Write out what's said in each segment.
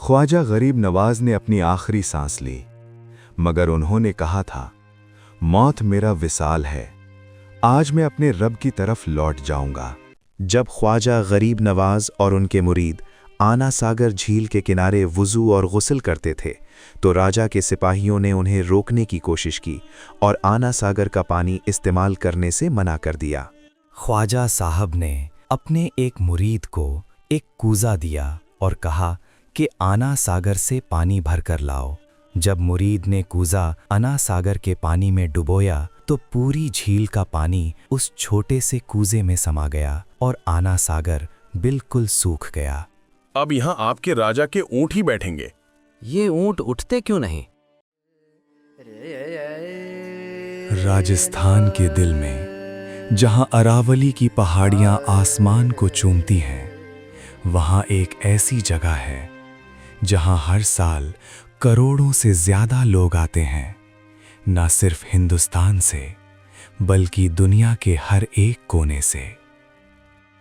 ख्वाजा गरीब नवाज ने अपनी आखिरी सांस ली, मगर उन्होंने कहा था, मौत मेरा विसाल है, आज मैं अपने रब की तरफ लौट जाऊंगा। जब ख्वाजा गरीब नवाज और उनके मुरीद आना सागर झील के किनारे वुज़ू और गुस्ल करते थे तो राजा के सिपाहियों ने उन्हें रोकने की कोशिश की और आना सागर का पानी इस्तेमाल करने से मना कर दिया। ख्वाजा साहब ने अपने एक मुरीद को एक कूज़ा दिया और कहा कि आना सागर से पानी भरकर लाओ। जब मुरीद ने कूज़ा आना सागर के पानी में डुबोया तो पूरी झील का पानी उस छोटे से कूज़े में समा गया और आना सागर बिल्कुल सूख गया। अब यहाँ आपके राजा के ऊँट ही बैठेंगे। ये ऊँट उठते क्यों नहीं? राजस्थान के दिल में, जहाँ अरावली की पहाड़ियाँ आसमान को चूमती हैं, वहाँ एक ऐसी जगह है जहाँ हर साल करोड़ों से ज़्यादा लोग आते हैं, न सिर्फ हिंदुस्तान से बल्कि दुनिया के हर एक कोने से।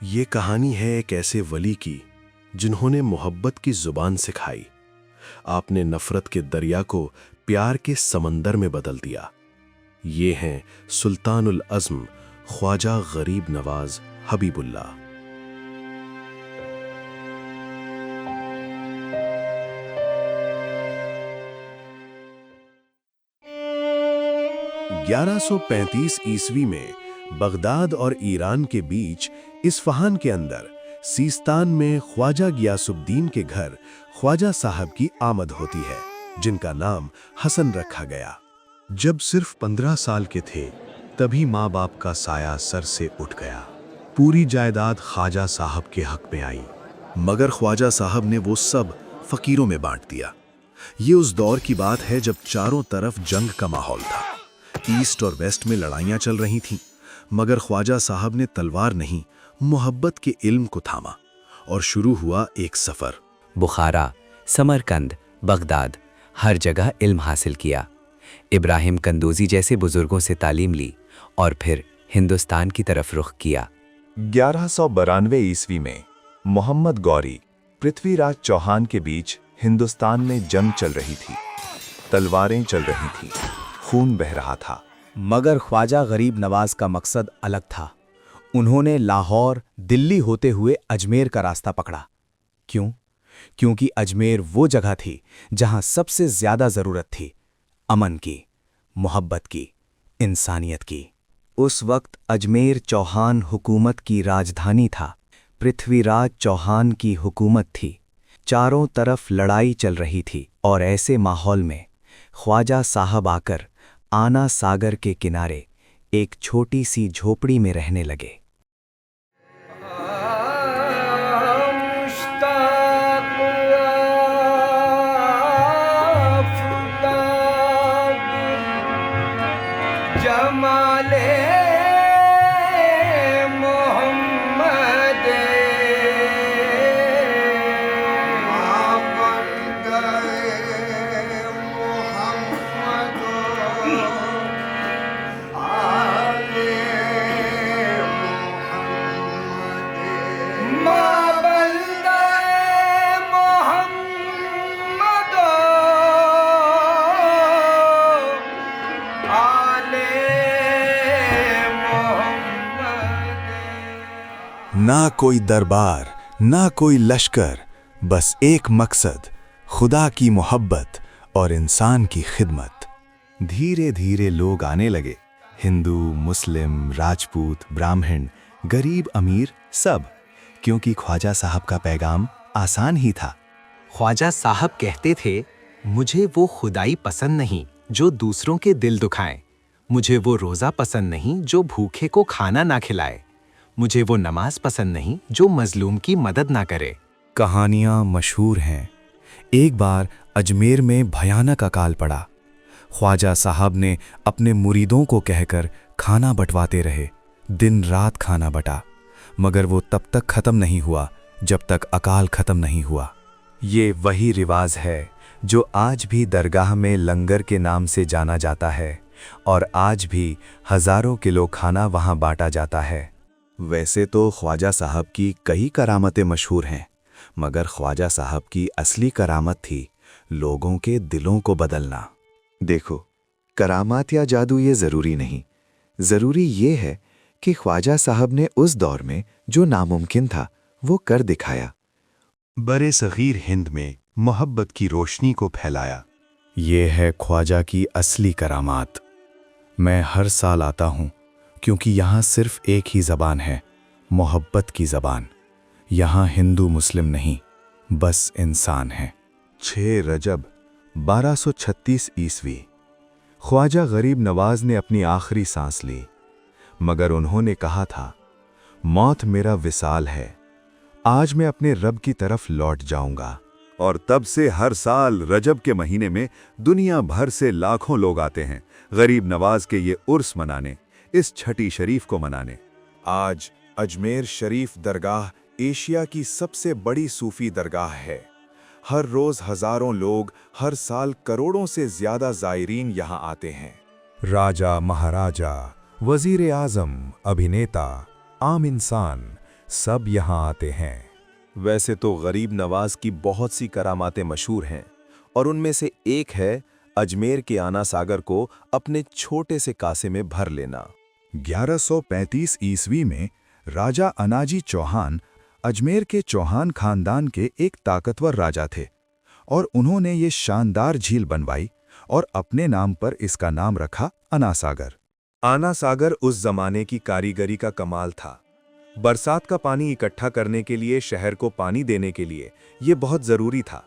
ये कहानी है एक ऐसे वली की जिन्होंने मोहब्बत की जुबान सिखाई। आपने नफरत के दरिया को प्यार के समंदर में बदल दिया। ये हैं सुल्तानुल अज़्म ख्वाजा गरीब नवाज हबीबुल्लाह। (1135 ईस्वी में बगदाद और ईरान के बीच इस्फहान के अंदर सीस्तान में ख्वाजा गियासुद्दीन के घर ख्वाजा साहब की आमद होती है, जिनका नाम हसन रखा गया। जब सिर्फ 15 साल के थे तभी माँ बाप का साया सर से उठ गया। पूरी जायदाद ख्वाजा साहब के हक में आई, मगर ख्वाजा साहब ने वो सब फकीरों में बांट दिया। ये उस दौर की बात है जब चारों तरफ जंग का माहौल था। ईस्ट और वेस्ट में लड़ाइयाँ चल रही थीं, मगर ख्वाजा साहब ने तलवार नहीं, मोहब्बत के इल्म को थामा और शुरू हुआ एक सफ़र। बुखारा, समरकंद, बगदाद, हर जगह इल्म हासिल किया। इब्राहिम कंदूजी जैसे बुजुर्गों से तालीम ली और फिर हिंदुस्तान की तरफ रुख किया। 1192 ईस्वी में मोहम्मद गौरी, पृथ्वीराज चौहान के बीच हिंदुस्तान में जंग चल रही थी। तलवारें चल रही थीं, खून बह रहा था। मगर ख्वाजा गरीब नवाज का मकसद अलग था। उन्होंने लाहौर, दिल्ली होते हुए अजमेर का रास्ता पकड़ा। क्यों? क्योंकि अजमेर वो जगह थी जहां सबसे ज्यादा जरूरत थी अमन की, मोहब्बत की, इंसानियत की। उस वक्त अजमेर चौहान हुकूमत की राजधानी था। पृथ्वीराज चौहान की हुकूमत थी। चारों तरफ लड़ाई चल रही थी और ऐसे माहौल में ख्वाजा साहब आकर आना सागर के किनारे एक छोटी सी झोपड़ी में रहने लगे। ना कोई दरबार, ना कोई लश्कर, बस एक मकसद, खुदा की मोहब्बत और इंसान की खिदमत। धीरे धीरे लोग आने लगे। हिंदू, मुस्लिम, राजपूत, ब्राह्मण, गरीब, अमीर, सब, क्योंकि ख्वाजा साहब का पैगाम आसान ही था। ख्वाजा साहब कहते थे, मुझे वो खुदाई पसंद नहीं जो दूसरों के दिल दुखाए, मुझे वो रोज़ा पसंद नहीं जो भूखे को खाना ना खिलाए, मुझे वो नमाज पसंद नहीं जो मजलूम की मदद ना करे। कहानियाँ मशहूर हैं। एक बार अजमेर में भयानक अकाल पड़ा। ख्वाजा साहब ने अपने मुरीदों को कहकर खाना बंटवाते रहे। दिन रात खाना बटा, मगर वो तब तक ख़त्म नहीं हुआ जब तक अकाल ख़त्म नहीं हुआ। ये वही रिवाज है जो आज भी दरगाह में लंगर के नाम से जाना जाता है और आज भी हज़ारों किलो खाना वहाँ बांटा जाता है। वैसे तो ख्वाजा साहब की कई करामतें मशहूर हैं, मगर ख्वाजा साहब की असली करामत थी लोगों के दिलों को बदलना। देखो, करामात या जादू ये ज़रूरी नहीं। ज़रूरी ये है कि ख्वाजा साहब ने उस दौर में जो नामुमकिन था वो कर दिखाया। बड़े सगीर हिंद में मोहब्बत की रोशनी को फैलाया। ये है ख्वाजा की असली करामात। मैं हर साल आता हूँ क्योंकि यहाँ सिर्फ एक ही ज़बान है, मोहब्बत की ज़बान। यहाँ हिंदू मुस्लिम नहीं, बस इंसान है। 6 रजब 1236 ईस्वी। ख्वाजा गरीब नवाज ने अपनी आखिरी सांस ली, मगर उन्होंने कहा था, मौत मेरा विसाल है, आज मैं अपने रब की तरफ लौट जाऊंगा। और तब से हर साल रजब के महीने में दुनिया भर से लाखों लोग आते हैं गरीब नवाज के ये उर्स मनाने, इस छठी शरीफ को मनाने। आज अजमेर शरीफ दरगाह एशिया की सबसे बड़ी सूफी दरगाह है। हर रोज हजारों लोग, हर साल करोड़ों से ज्यादा जायरीन यहाँ आते हैं। राजा, महाराजा, वजीर आजम, अभिनेता, आम इंसान सब यहाँ आते हैं। वैसे तो गरीब नवाज की बहुत सी करामातें मशहूर हैं और उनमें से एक है अजमेर के आना सागर को अपने छोटे से कासे में भर लेना। 1135 ईस्वी में राजा अनाजी चौहान अजमेर के चौहान खानदान के एक ताकतवर राजा थे और उन्होंने ये शानदार झील बनवाई और अपने नाम पर इसका नाम रखा आना सागर। आना सागर उस जमाने की कारीगरी का कमाल था। बरसात का पानी इकट्ठा करने के लिए, शहर को पानी देने के लिए ये बहुत जरूरी था,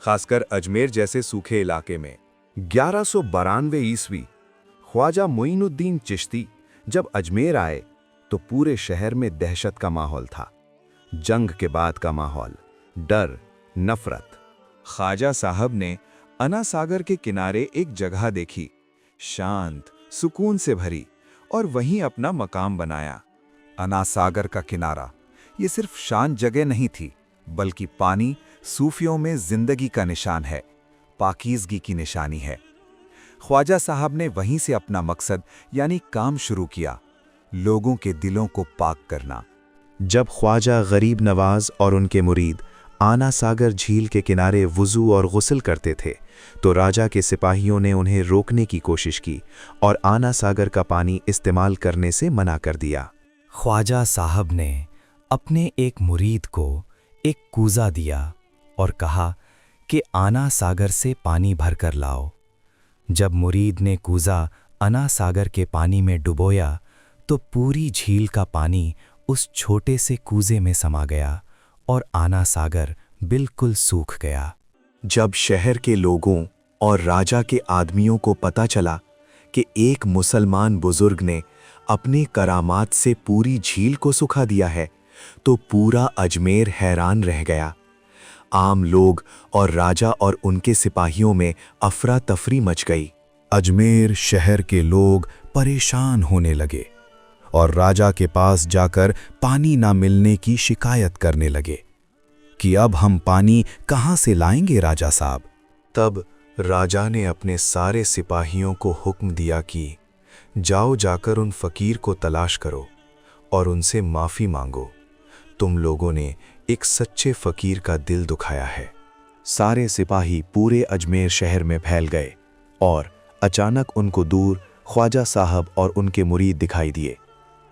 खासकर अजमेर जैसे सूखे इलाके में। 1192 ईस्वी ख्वाजा मोइनुद्दीन चिश्ती जब अजमेर आए तो पूरे शहर में दहशत का माहौल था। जंग के बाद का माहौल, डर, नफरत। ख्वाजा साहब ने आना सागर के किनारे एक जगह देखी, शांत, सुकून से भरी, और वहीं अपना मकाम बनाया। आना सागर का किनारा ये सिर्फ शांत जगह नहीं थी, बल्कि पानी सूफियों में जिंदगी का निशान है, पाकीज़गी की निशानी है। ख्वाजा साहब ने वहीं से अपना मकसद यानी काम शुरू किया, लोगों के दिलों को पाक करना। जब ख्वाजा गरीब नवाज और उनके मुरीद आना सागर झील के किनारे वुज़ू और गुस्ल करते थे तो राजा के सिपाहियों ने उन्हें रोकने की कोशिश की और आना सागर का पानी इस्तेमाल करने से मना कर दिया। ख्वाजा साहब ने अपने एक मुरीद को एक कूज़ा दिया और कहा कि आना सागर से पानी भरकर लाओ। जब मुरीद ने कूज़ा आना सागर के पानी में डुबोया तो पूरी झील का पानी उस छोटे से कूज़े में समा गया और आना सागर बिल्कुल सूख गया। जब शहर के लोगों और राजा के आदमियों को पता चला कि एक मुसलमान बुजुर्ग ने अपने करामात से पूरी झील को सुखा दिया है तो पूरा अजमेर हैरान रह गया। आम लोग और राजा और उनके सिपाहियों में अफरा तफरी मच गई। अजमेर शहर के लोग परेशान होने लगे और राजा के पास जाकर पानी ना मिलने की शिकायत करने लगे कि अब हम पानी कहाँ से लाएंगे राजा साहब। तब राजा ने अपने सारे सिपाहियों को हुक्म दिया कि जाओ जाकर उन फकीर को तलाश करो और उनसे माफ़ी मांगो, तुम लोगों ने एक सच्चे फकीर का दिल दुखाया है। सारे सिपाही पूरे अजमेर शहर में फैल गए और अचानक उनको दूर ख्वाजा साहब और उनके मुरीद दिखाई दिए।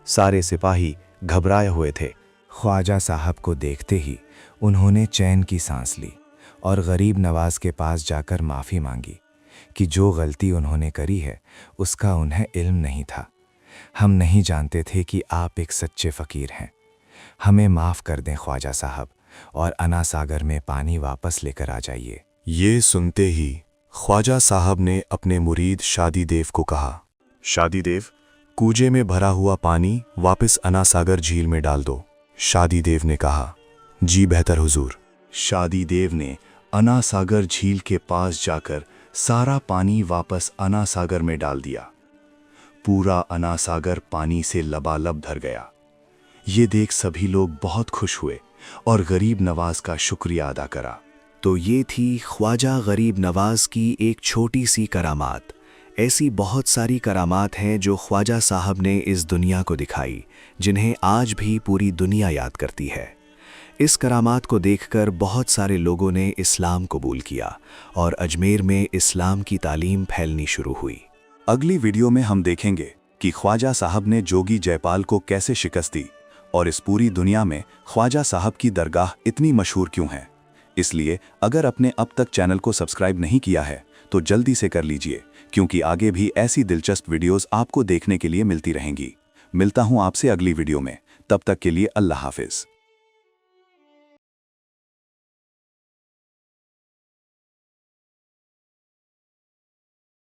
सारे सिपाही घबराए हुए थे। ख्वाजा साहब को देखते ही उन्होंने चैन की सांस ली और गरीब नवाज के पास जाकर माफ़ी मांगी कि जो गलती उन्होंने करी है उसका उन्हें इल्म नहीं था। हम नहीं जानते थे कि आप एक सच्चे फ़कीर हैं। हमें माफ़ कर दें ख्वाजा साहब और आना सागर में पानी वापस लेकर आ जाइए। ये सुनते ही ख्वाजा साहब ने अपने मुरीद शादी देव को कहा, शादी देव, कूजे में भरा हुआ पानी वापस आना सागर झील में डाल दो। शादी देव ने कहा, जी बेहतर हुजूर। शादी देव ने आना सागर झील के पास जाकर सारा पानी वापस आना सागर में डाल दिया। पूरा आना सागर पानी से लबालब भर गया। ये देख सभी लोग बहुत खुश हुए और गरीब नवाज का शुक्रिया अदा करा। तो ये थी ख्वाजा गरीब नवाज की एक छोटी सी करामात। ऐसी बहुत सारी करामात हैं जो ख्वाजा साहब ने इस दुनिया को दिखाई, जिन्हें आज भी पूरी दुनिया याद करती है। इस करामात को देखकर बहुत सारे लोगों ने इस्लाम कबूल किया और अजमेर में इस्लाम की तालीम फैलनी शुरू हुई। अगली वीडियो में हम देखेंगे कि ख्वाजा साहब ने जोगी जयपाल को कैसे शिकस्त दी और इस पूरी दुनिया में ख्वाजा साहब की दरगाह इतनी मशहूर क्यों है। इसलिए अगर आपने अब तक चैनल को सब्सक्राइब नहीं किया है तो जल्दी से कर लीजिए, क्योंकि आगे भी ऐसी दिलचस्प वीडियोस आपको देखने के लिए मिलती रहेंगी। मिलता हूं आपसे अगली वीडियो में, तब तक के लिए अल्लाह हाफिज।